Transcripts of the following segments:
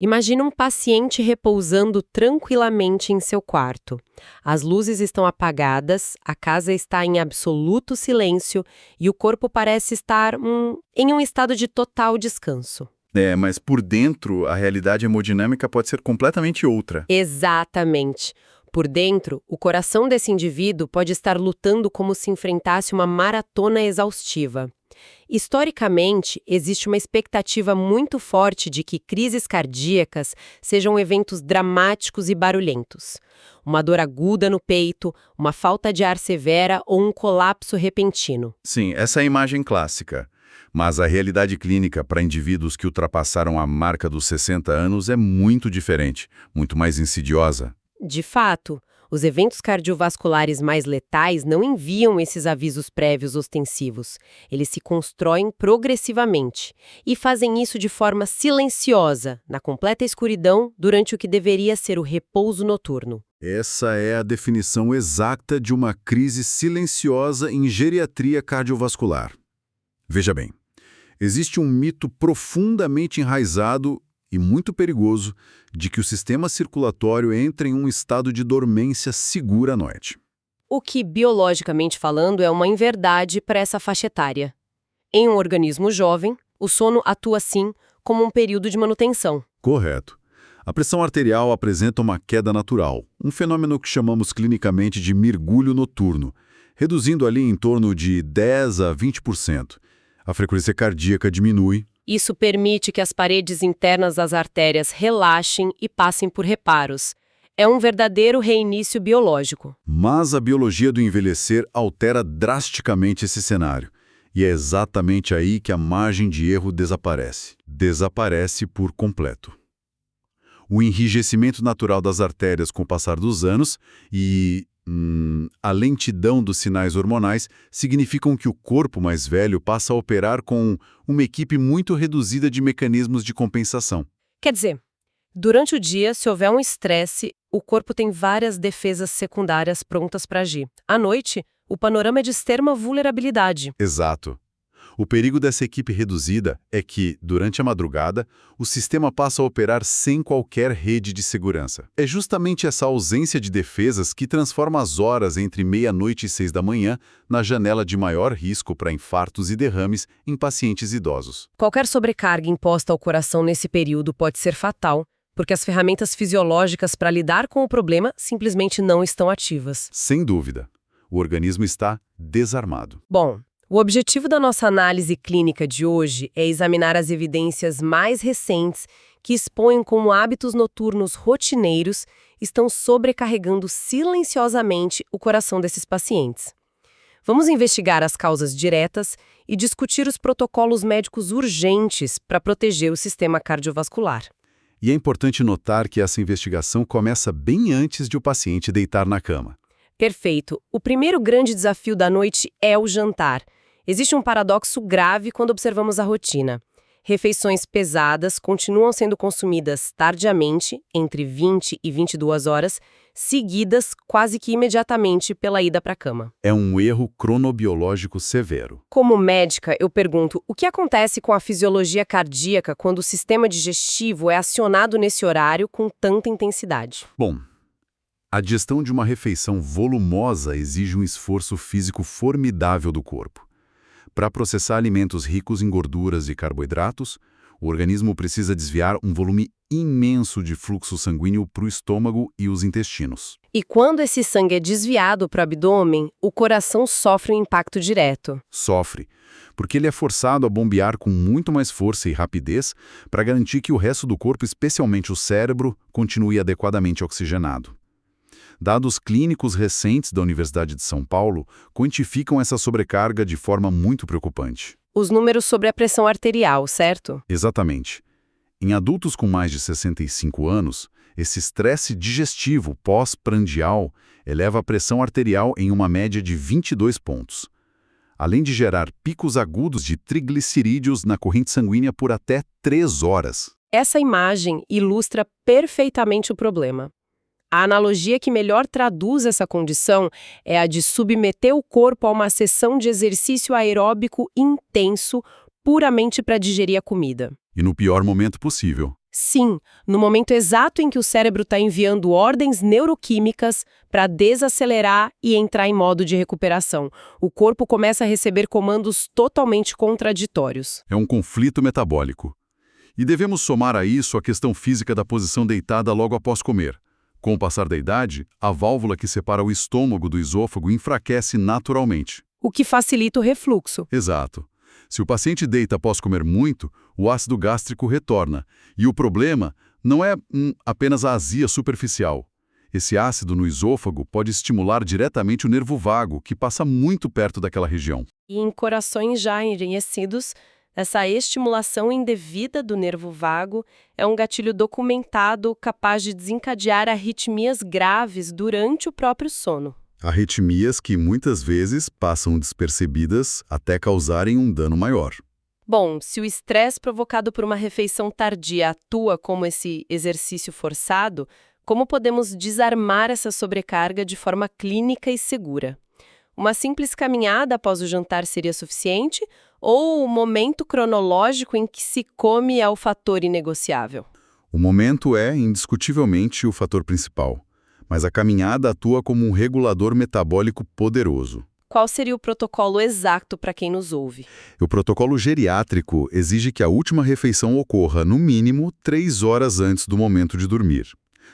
Imagina um paciente repousando tranquilamente em seu quarto. As luzes estão apagadas, a casa está em absoluto silêncio e o corpo parece estar em um estado de total descanso. É, mas por dentro, a realidade hemodinâmica pode ser completamente outra. Exatamente. Por dentro, o coração desse indivíduo pode estar lutando como se enfrentasse uma maratona exaustiva. Historicamente, existe uma expectativa muito forte de que crises cardíacas sejam eventos dramáticos e barulhentos. Uma dor aguda no peito, uma falta de ar severa ou um colapso repentino. Sim, essa é a imagem clássica. Mas a realidade clínica para indivíduos que ultrapassaram a marca dos 60 anos é muito diferente, muito mais insidiosa. De fato, os eventos cardiovasculares mais letais não enviam esses avisos prévios ostensivos. Eles se constroem progressivamente e fazem isso de forma silenciosa, na completa escuridão, durante o que deveria ser o repouso noturno. Essa é a definição exata de uma crise silenciosa em geriatria cardiovascular. Veja bem, existe um mito profundamente enraizado e muito perigoso de que o sistema circulatório entra em um estado de dormência segura à noite. O que, biologicamente falando, é uma inverdade para essa faixa etária. Em um organismo jovem, o sono atua, sim, como um período de manutenção. Correto. A pressão arterial apresenta uma queda natural, um fenômeno que chamamos clinicamente de mergulho noturno, reduzindo ali em torno de 10 a 20%. A frequência cardíaca diminui. Isso permite que as paredes internas das artérias relaxem e passem por reparos. É um verdadeiro reinício biológico. Mas a biologia do envelhecer altera drasticamente esse cenário. E é exatamente aí que a margem de erro desaparece. Desaparece por completo. O enrijecimento natural das artérias com o passar dos anos e a lentidão dos sinais hormonais significam que o corpo mais velho passa a operar com uma equipe muito reduzida de mecanismos de compensação. Quer dizer, durante o dia, se houver um estresse, o corpo tem várias defesas secundárias prontas para agir. À noite, o panorama é de extrema vulnerabilidade. Exato. O perigo dessa equipe reduzida é que, durante a madrugada, o sistema passa a operar sem qualquer rede de segurança. É justamente essa ausência de defesas que transforma as horas entre meia-noite e 6 da manhã na janela de maior risco para infartos e derrames em pacientes idosos. Qualquer sobrecarga imposta ao coração nesse período pode ser fatal, porque as ferramentas fisiológicas para lidar com o problema simplesmente não estão ativas. Sem dúvida. O organismo está desarmado. Bom, o objetivo da nossa análise clínica de hoje é examinar as evidências mais recentes que expõem como hábitos noturnos rotineiros estão sobrecarregando silenciosamente o coração desses pacientes. Vamos investigar as causas diretas e discutir os protocolos médicos urgentes para proteger o sistema cardiovascular. E é importante notar que essa investigação começa bem antes de o paciente deitar na cama. Perfeito. O primeiro grande desafio da noite é o jantar. Existe um paradoxo grave quando observamos a rotina. Refeições pesadas continuam sendo consumidas tardiamente, entre 20 e 22 horas, seguidas quase que imediatamente pela ida para a cama. É um erro cronobiológico severo. Como médica, eu pergunto, o que acontece com a fisiologia cardíaca quando o sistema digestivo é acionado nesse horário com tanta intensidade? Bom, a digestão de uma refeição volumosa exige um esforço físico formidável do corpo. Para processar alimentos ricos em gorduras e carboidratos, o organismo precisa desviar um volume imenso de fluxo sanguíneo para o estômago e os intestinos. E quando esse sangue é desviado para o abdômen, o coração sofre um impacto direto. Sofre, porque ele é forçado a bombear com muito mais força e rapidez para garantir que o resto do corpo, especialmente o cérebro, continue adequadamente oxigenado. Dados clínicos recentes da Universidade de São Paulo quantificam essa sobrecarga de forma muito preocupante. Os números sobre a pressão arterial, certo? Exatamente. Em adultos com mais de 65 anos, esse estresse digestivo pós-prandial eleva a pressão arterial em uma média de 22 pontos, além de gerar picos agudos de triglicerídeos na corrente sanguínea por até 3 horas. Essa imagem ilustra perfeitamente o problema. A analogia que melhor traduz essa condição é a de submeter o corpo a uma sessão de exercício aeróbico intenso, puramente para digerir a comida. E no pior momento possível. Sim, no momento exato em que o cérebro está enviando ordens neuroquímicas para desacelerar e entrar em modo de recuperação, o corpo começa a receber comandos totalmente contraditórios. É um conflito metabólico. E devemos somar a isso a questão física da posição deitada logo após comer. Com o passar da idade, a válvula que separa o estômago do esôfago enfraquece naturalmente. O que facilita o refluxo. Exato. Se o paciente deita após comer muito, o ácido gástrico retorna. E o problema não é apenas a azia superficial. Esse ácido no esôfago pode estimular diretamente o nervo vago, que passa muito perto daquela região. E em corações já enrijecidos, essa estimulação indevida do nervo vago é um gatilho documentado capaz de desencadear arritmias graves durante o próprio sono. Arritmias que muitas vezes passam despercebidas até causarem um dano maior. Bom, se o estresse provocado por uma refeição tardia atua como esse exercício forçado, como podemos desarmar essa sobrecarga de forma clínica e segura? Uma simples caminhada após o jantar seria suficiente? Ou o momento cronológico em que se come é o fator inegociável? O momento é, indiscutivelmente, o fator principal. Mas a caminhada atua como um regulador metabólico poderoso. Qual seria o protocolo exato para quem nos ouve? O protocolo geriátrico exige que a última refeição ocorra, no mínimo, 3 horas antes do momento de dormir.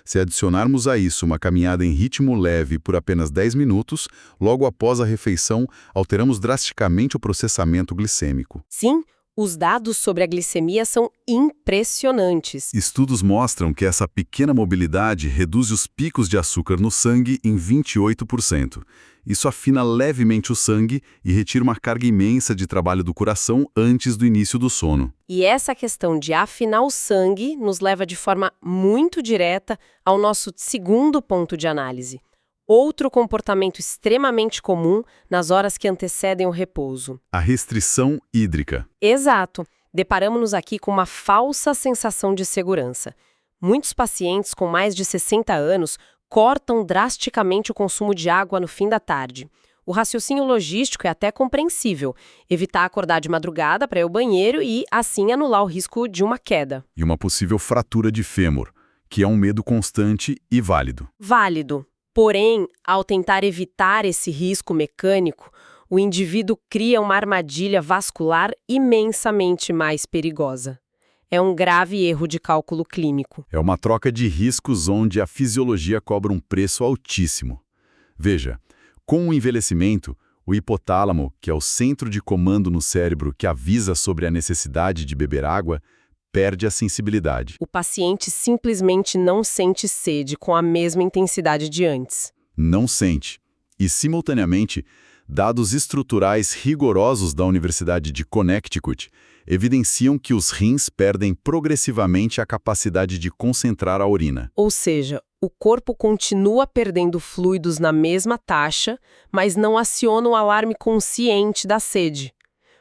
Se adicionarmos a isso uma caminhada em ritmo leve por apenas 10 minutos, logo após a refeição, alteramos drasticamente o processamento glicêmico. Sim, os dados sobre a glicemia são impressionantes. Estudos mostram que essa pequena mobilidade reduz os picos de açúcar no sangue em 28%. Isso afina levemente o sangue e retira uma carga imensa de trabalho do coração antes do início do sono. E essa questão de afinar o sangue nos leva de forma muito direta ao nosso segundo ponto de análise. Outro comportamento extremamente comum nas horas que antecedem o repouso. A restrição hídrica. Exato. Deparamos-nos aqui com uma falsa sensação de segurança. Muitos pacientes com mais de 60 anos cortam drasticamente o consumo de água no fim da tarde. O raciocínio logístico é até compreensível. Evitar acordar de madrugada para ir ao banheiro e, assim, anular o risco de uma queda. E uma possível fratura de fêmur, que é um medo constante e válido. Válido. Porém, ao tentar evitar esse risco mecânico, o indivíduo cria uma armadilha vascular imensamente mais perigosa. É um grave erro de cálculo clínico. É uma troca de riscos onde a fisiologia cobra um preço altíssimo. Veja, com o envelhecimento, o hipotálamo, que é o centro de comando no cérebro que avisa sobre a necessidade de beber água, perde a sensibilidade. O paciente simplesmente não sente sede com a mesma intensidade de antes. Não sente. E, simultaneamente, dados estruturais rigorosos da Universidade de Connecticut evidenciam que os rins perdem progressivamente a capacidade de concentrar a urina. Ou seja, o corpo continua perdendo fluidos na mesma taxa, mas não aciona o alarme consciente da sede.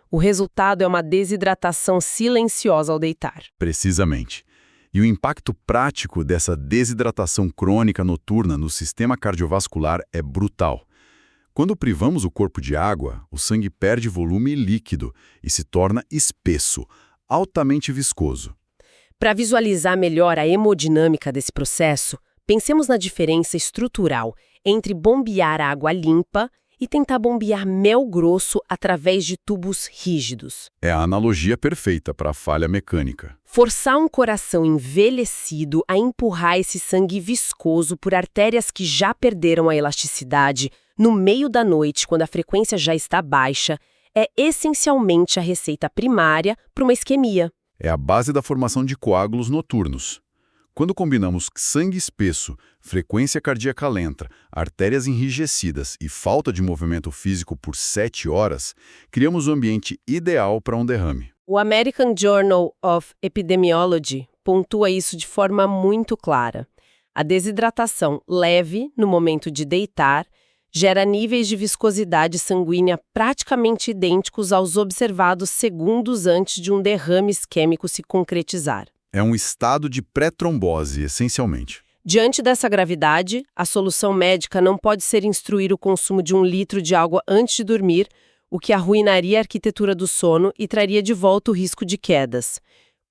O resultado é uma desidratação silenciosa ao deitar. Precisamente. E o impacto prático dessa desidratação crônica noturna no sistema cardiovascular é brutal. Quando privamos o corpo de água, o sangue perde volume líquido e se torna espesso, altamente viscoso. Para visualizar melhor a hemodinâmica desse processo, pensemos na diferença estrutural entre bombear água limpa e tentar bombear mel grosso através de tubos rígidos. É a analogia perfeita para a falha mecânica. Forçar um coração envelhecido a empurrar esse sangue viscoso por artérias que já perderam a elasticidade no meio da noite, quando a frequência já está baixa, é essencialmente a receita primária para uma isquemia. É a base da formação de coágulos noturnos. Quando combinamos sangue espesso, frequência cardíaca lenta, artérias enrijecidas e falta de movimento físico por 7 horas, criamos o ambiente ideal para um derrame. O American Journal of Epidemiology pontua isso de forma muito clara. A desidratação leve no momento de deitar gera níveis de viscosidade sanguínea praticamente idênticos aos observados segundos antes de um derrame isquêmico se concretizar. É um estado de pré-trombose, essencialmente. Diante dessa gravidade, a solução médica não pode ser instruir o consumo de 1 litro de água antes de dormir, o que arruinaria a arquitetura do sono e traria de volta o risco de quedas.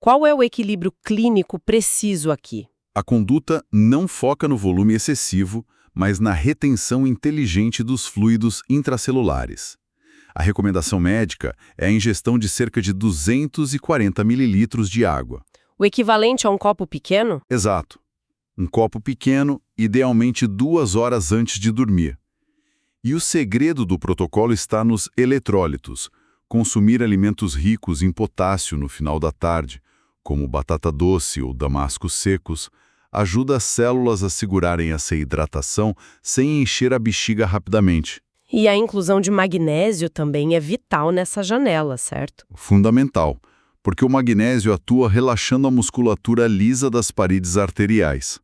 Qual é o equilíbrio clínico preciso aqui? A conduta não foca no volume excessivo, mas na retenção inteligente dos fluidos intracelulares. A recomendação médica é a ingestão de cerca de 240 ml de água. O equivalente a um copo pequeno? Exato. Um copo pequeno, idealmente 2 horas antes de dormir. E o segredo do protocolo está nos eletrólitos. Consumir alimentos ricos em potássio no final da tarde, como batata doce ou damascos secos, ajuda as células a segurarem essa hidratação sem encher a bexiga rapidamente. E a inclusão de magnésio também é vital nessa janela, certo? Fundamental, porque o magnésio atua relaxando a musculatura lisa das paredes arteriais.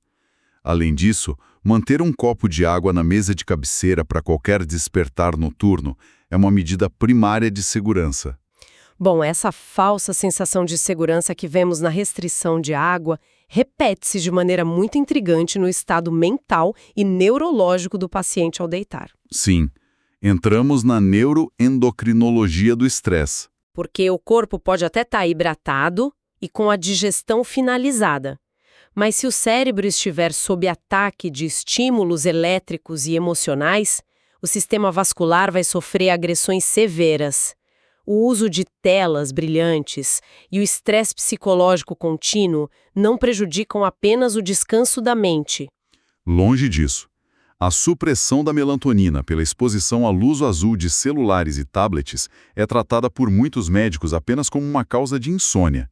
Além disso, manter um copo de água na mesa de cabeceira para qualquer despertar noturno é uma medida primária de segurança. Bom, essa falsa sensação de segurança que vemos na restrição de água repete-se de maneira muito intrigante no estado mental e neurológico do paciente ao deitar. Sim, entramos na neuroendocrinologia do estresse. Porque o corpo pode até estar hidratado e com a digestão finalizada. Mas se o cérebro estiver sob ataque de estímulos elétricos e emocionais, o sistema vascular vai sofrer agressões severas. O uso de telas brilhantes e o estresse psicológico contínuo não prejudicam apenas o descanso da mente. Longe disso. A supressão da melatonina pela exposição à luz azul de celulares e tablets é tratada por muitos médicos apenas como uma causa de insônia.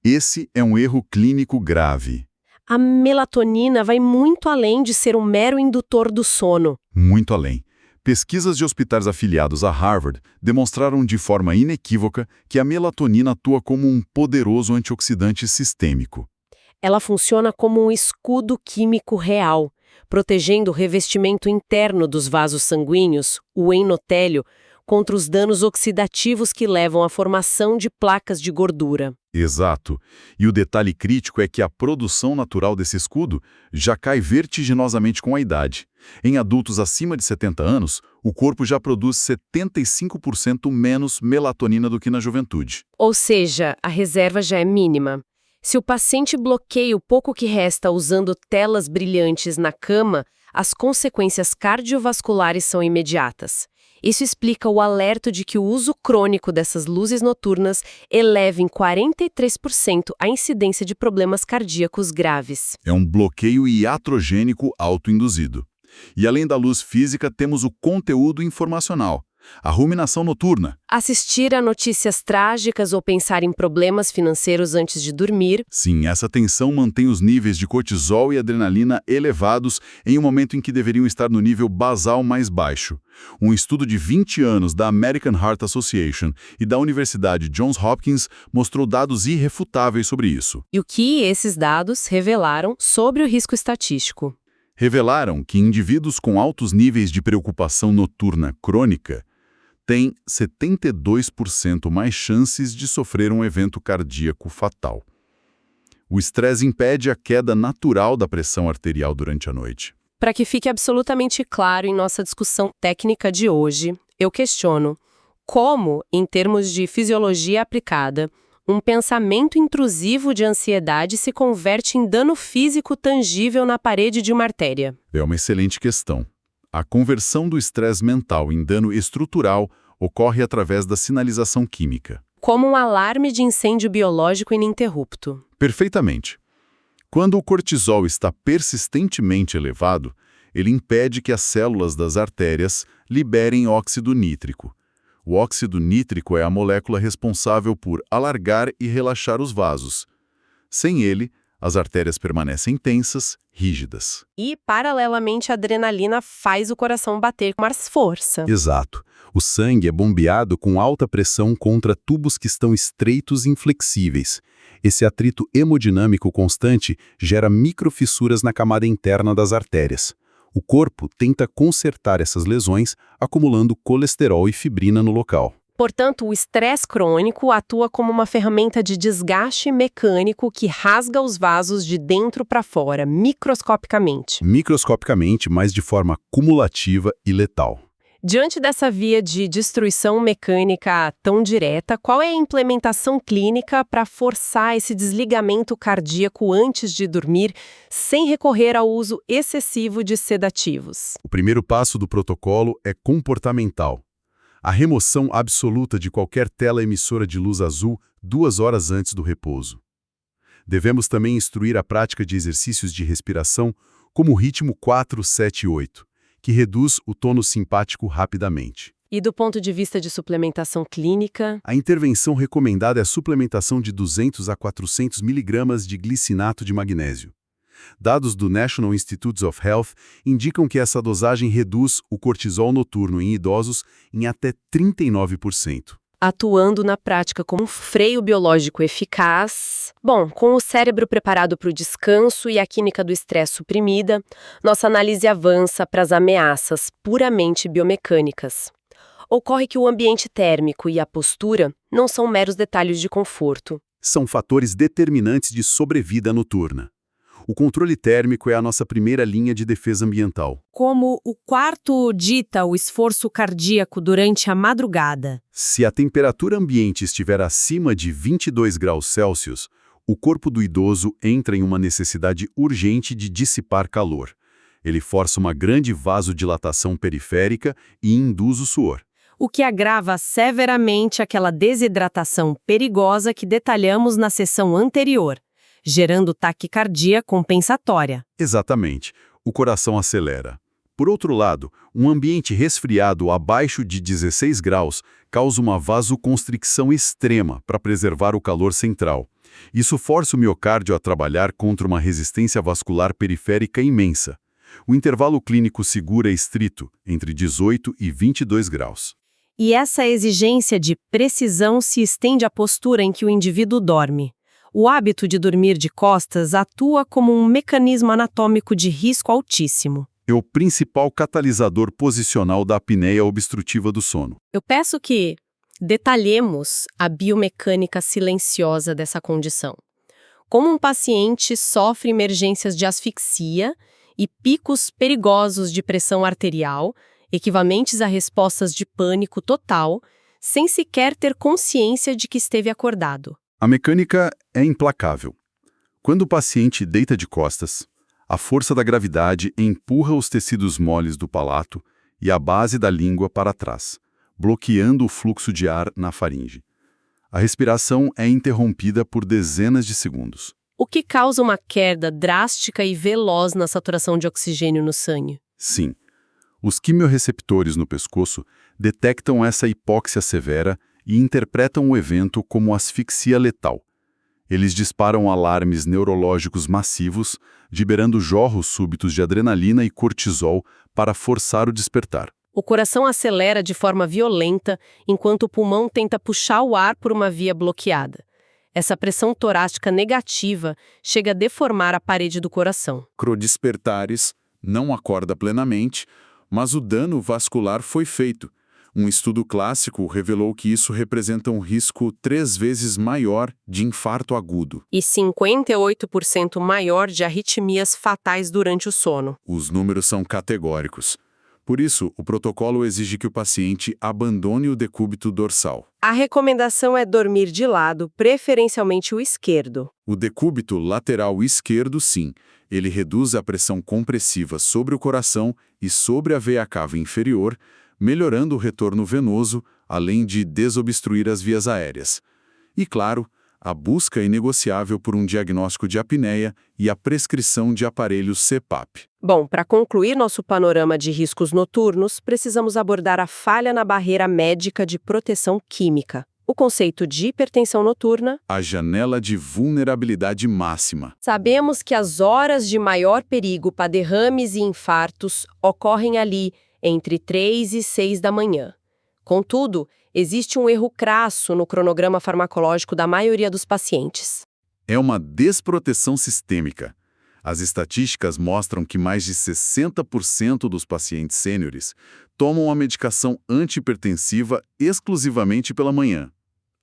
Esse é um erro clínico grave. A melatonina vai muito além de ser um mero indutor do sono. Muito além. Pesquisas de hospitais afiliados a Harvard demonstraram de forma inequívoca que a melatonina atua como um poderoso antioxidante sistêmico. Ela funciona como um escudo químico real, protegendo o revestimento interno dos vasos sanguíneos, o endotélio, contra os danos oxidativos que levam à formação de placas de gordura. Exato. E o detalhe crítico é que a produção natural desse escudo já cai vertiginosamente com a idade. Em adultos acima de 70 anos, o corpo já produz 75% menos melatonina do que na juventude. Ou seja, a reserva já é mínima. Se o paciente bloqueia o pouco que resta usando telas brilhantes na cama, as consequências cardiovasculares são imediatas. Isso explica o alerta de que o uso crônico dessas luzes noturnas eleva em 43% a incidência de problemas cardíacos graves. É um bloqueio iatrogênico autoinduzido. E além da luz física, temos o conteúdo informacional. A ruminação noturna. Assistir a notícias trágicas ou pensar em problemas financeiros antes de dormir. Sim, essa tensão mantém os níveis de cortisol e adrenalina elevados em um momento em que deveriam estar no nível basal mais baixo. Um estudo de 20 anos da American Heart Association e da Universidade Johns Hopkins mostrou dados irrefutáveis sobre isso. E o que esses dados revelaram sobre o risco estatístico? Revelaram que indivíduos com altos níveis de preocupação noturna crônica têm 72% mais chances de sofrer um evento cardíaco fatal. O estresse impede a queda natural da pressão arterial durante a noite. Para que fique absolutamente claro em nossa discussão técnica de hoje, eu questiono como, em termos de fisiologia aplicada, um pensamento intrusivo de ansiedade se converte em dano físico tangível na parede de uma artéria. É uma excelente questão. A conversão do estresse mental em dano estrutural ocorre através da sinalização química. Como um alarme de incêndio biológico ininterrupto. Perfeitamente. Quando o cortisol está persistentemente elevado, ele impede que as células das artérias liberem óxido nítrico. O óxido nítrico é a molécula responsável por alargar e relaxar os vasos. Sem ele, as artérias permanecem tensas, rígidas. E, paralelamente, a adrenalina faz o coração bater com mais força. Exato. O sangue é bombeado com alta pressão contra tubos que estão estreitos e inflexíveis. Esse atrito hemodinâmico constante gera microfissuras na camada interna das artérias. O corpo tenta consertar essas lesões, acumulando colesterol e fibrina no local. Portanto, o estresse crônico atua como uma ferramenta de desgaste mecânico que rasga os vasos de dentro para fora, microscopicamente. Microscopicamente, mas de forma cumulativa e letal. Diante dessa via de destruição mecânica tão direta, qual é a implementação clínica para forçar esse desligamento cardíaco antes de dormir, sem recorrer ao uso excessivo de sedativos? O primeiro passo do protocolo é comportamental. A remoção absoluta de qualquer tela emissora de luz azul 2 horas antes do repouso. Devemos também instruir a prática de exercícios de respiração, como o ritmo 4-7-8, que reduz o tônus simpático rapidamente. E do ponto de vista de suplementação clínica? A intervenção recomendada é a suplementação de 200 a 400 mg de glicinato de magnésio. Dados do National Institutes of Health indicam que essa dosagem reduz o cortisol noturno em idosos em até 39%. Atuando na prática como um freio biológico eficaz. Bom, com o cérebro preparado para o descanso e a química do estresse suprimida, nossa análise avança para as ameaças puramente biomecânicas. Ocorre que o ambiente térmico e a postura não são meros detalhes de conforto. São fatores determinantes de sobrevida noturna. O controle térmico é a nossa primeira linha de defesa ambiental. Como o quarto dita o esforço cardíaco durante a madrugada. Se a temperatura ambiente estiver acima de 22 graus Celsius, o corpo do idoso entra em uma necessidade urgente de dissipar calor. Ele força uma grande vasodilatação periférica e induz o suor. O que agrava severamente aquela desidratação perigosa que detalhamos na sessão anterior, gerando taquicardia compensatória. Exatamente. O coração acelera. Por outro lado, um ambiente resfriado abaixo de 16 graus causa uma vasoconstricção extrema para preservar o calor central. Isso força o miocárdio a trabalhar contra uma resistência vascular periférica imensa. O intervalo clínico seguro é estrito, entre 18 e 22 graus. E essa exigência de precisão se estende à postura em que o indivíduo dorme. O hábito de dormir de costas atua como um mecanismo anatômico de risco altíssimo. É o principal catalisador posicional da apneia obstrutiva do sono. Eu peço que detalhemos a biomecânica silenciosa dessa condição. Como um paciente sofre emergências de asfixia e picos perigosos de pressão arterial, equivalentes a respostas de pânico total, sem sequer ter consciência de que esteve acordado. A mecânica é implacável. Quando o paciente deita de costas, a força da gravidade empurra os tecidos moles do palato e a base da língua para trás, bloqueando o fluxo de ar na faringe. A respiração é interrompida por dezenas de segundos. O que causa uma queda drástica e veloz na saturação de oxigênio no sangue. Sim, os quimiorreceptores no pescoço detectam essa hipóxia severa e interpretam o evento como asfixia letal. Eles disparam alarmes neurológicos massivos, liberando jorros súbitos de adrenalina e cortisol para forçar o despertar. O coração acelera de forma violenta, enquanto o pulmão tenta puxar o ar por uma via bloqueada. Essa pressão torácica negativa chega a deformar a parede do coração. Despertares, não acorda plenamente, mas o dano vascular foi feito. Um estudo clássico revelou que isso representa um risco 3 vezes maior de infarto agudo. E 58% maior de arritmias fatais durante o sono. Os números são categóricos. Por isso, o protocolo exige que o paciente abandone o decúbito dorsal. A recomendação é dormir de lado, preferencialmente o esquerdo. O decúbito lateral esquerdo, sim, ele reduz a pressão compressiva sobre o coração e sobre a veia cava inferior, melhorando o retorno venoso, além de desobstruir as vias aéreas. E, claro, a busca inegociável por um diagnóstico de apneia e a prescrição de aparelhos CPAP. Bom, para concluir nosso panorama de riscos noturnos, precisamos abordar a falha na barreira médica de proteção química. O conceito de hipertensão noturna. A janela de vulnerabilidade máxima. Sabemos que as horas de maior perigo para derrames e infartos ocorrem ali, entre 3 e 6 da manhã. Contudo, existe um erro crasso no cronograma farmacológico da maioria dos pacientes. É uma desproteção sistêmica. As estatísticas mostram que mais de 60% dos pacientes sêniores tomam a medicação antihipertensiva exclusivamente pela manhã,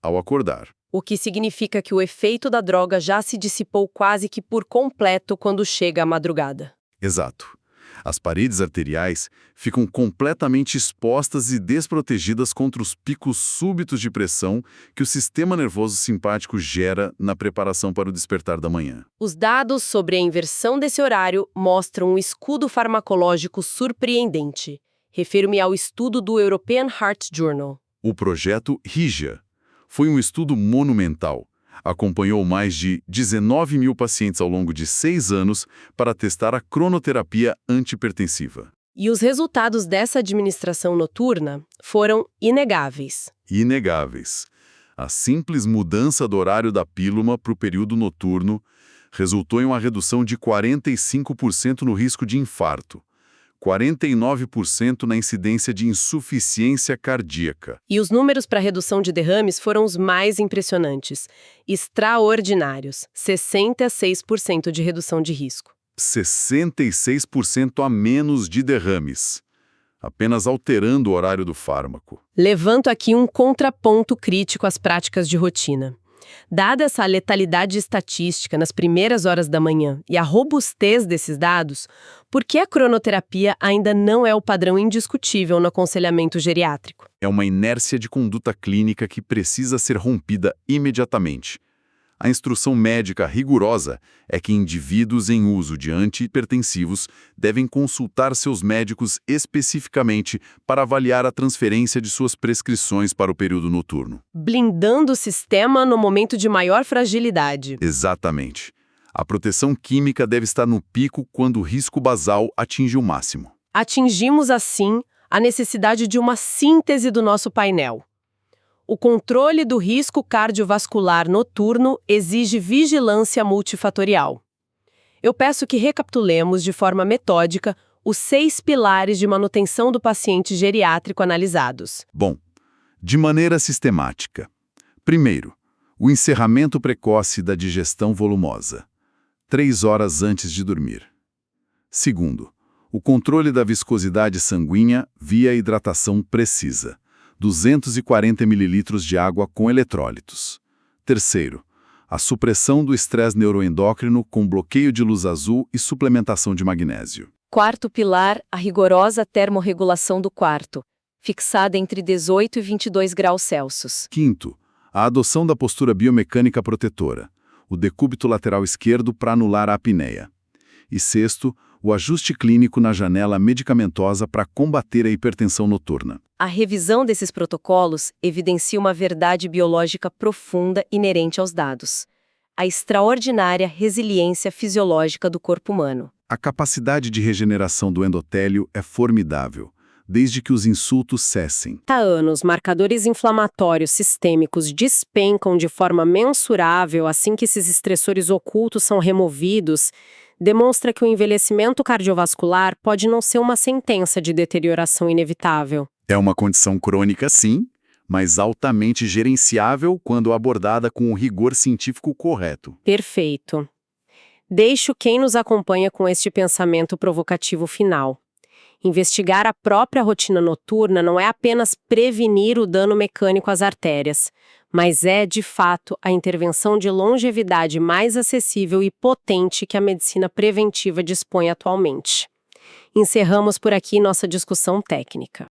ao acordar. O que significa que o efeito da droga já se dissipou quase que por completo quando chega a madrugada. Exato. As paredes arteriais ficam completamente expostas e desprotegidas contra os picos súbitos de pressão que o sistema nervoso simpático gera na preparação para o despertar da manhã. Os dados sobre a inversão desse horário mostram um escudo farmacológico surpreendente. Refiro-me ao estudo do European Heart Journal. O projeto RIGIA foi um estudo monumental. Acompanhou mais de 19 mil pacientes ao longo de 6 anos para testar a cronoterapia antihipertensiva. E os resultados dessa administração noturna foram inegáveis. Inegáveis. A simples mudança do horário da pílula para o período noturno resultou em uma redução de 45% no risco de infarto, 49% na incidência de insuficiência cardíaca. E os números para redução de derrames foram os mais impressionantes, extraordinários, 66% de redução de risco. 66% a menos de derrames, apenas alterando o horário do fármaco. Levanto aqui um contraponto crítico às práticas de rotina. Dada essa letalidade estatística nas primeiras horas da manhã e a robustez desses dados, por que a cronoterapia ainda não é o padrão indiscutível no aconselhamento geriátrico? É uma inércia de conduta clínica que precisa ser rompida imediatamente. A instrução médica rigorosa é que indivíduos em uso de antihipertensivos devem consultar seus médicos especificamente para avaliar a transferência de suas prescrições para o período noturno. Blindando o sistema no momento de maior fragilidade. Exatamente. A proteção química deve estar no pico quando o risco basal atinge o máximo. Atingimos, assim, a necessidade de uma síntese do nosso painel. O controle do risco cardiovascular noturno exige vigilância multifatorial. Eu peço que recapitulemos de forma metódica os 6 pilares de manutenção do paciente geriátrico analisados. Bom, de maneira sistemática. Primeiro, o encerramento precoce da digestão volumosa, 3 horas antes de dormir. Segundo, o controle da viscosidade sanguínea via hidratação precisa. 240 ml de água com eletrólitos. Terceiro, a supressão do estresse neuroendócrino com bloqueio de luz azul e suplementação de magnésio. Quarto pilar, a rigorosa termorregulação do quarto, fixada entre 18 e 22 graus Celsius. Quinto, a adoção da postura biomecânica protetora, o decúbito lateral esquerdo para anular a apneia. E sexto, o ajuste clínico na janela medicamentosa para combater a hipertensão noturna. A revisão desses protocolos evidencia uma verdade biológica profunda inerente aos dados: a extraordinária resiliência fisiológica do corpo humano. A capacidade de regeneração do endotélio é formidável, desde que os insultos cessem. Há anos, marcadores inflamatórios sistêmicos despencam de forma mensurável assim que esses estressores ocultos são removidos. Demonstra que o envelhecimento cardiovascular pode não ser uma sentença de deterioração inevitável. É uma condição crônica, sim, mas altamente gerenciável quando abordada com o rigor científico correto. Perfeito. Deixo quem nos acompanha com este pensamento provocativo final. Investigar a própria rotina noturna não é apenas prevenir o dano mecânico às artérias, mas é, de fato, a intervenção de longevidade mais acessível e potente que a medicina preventiva dispõe atualmente. Encerramos por aqui nossa discussão técnica.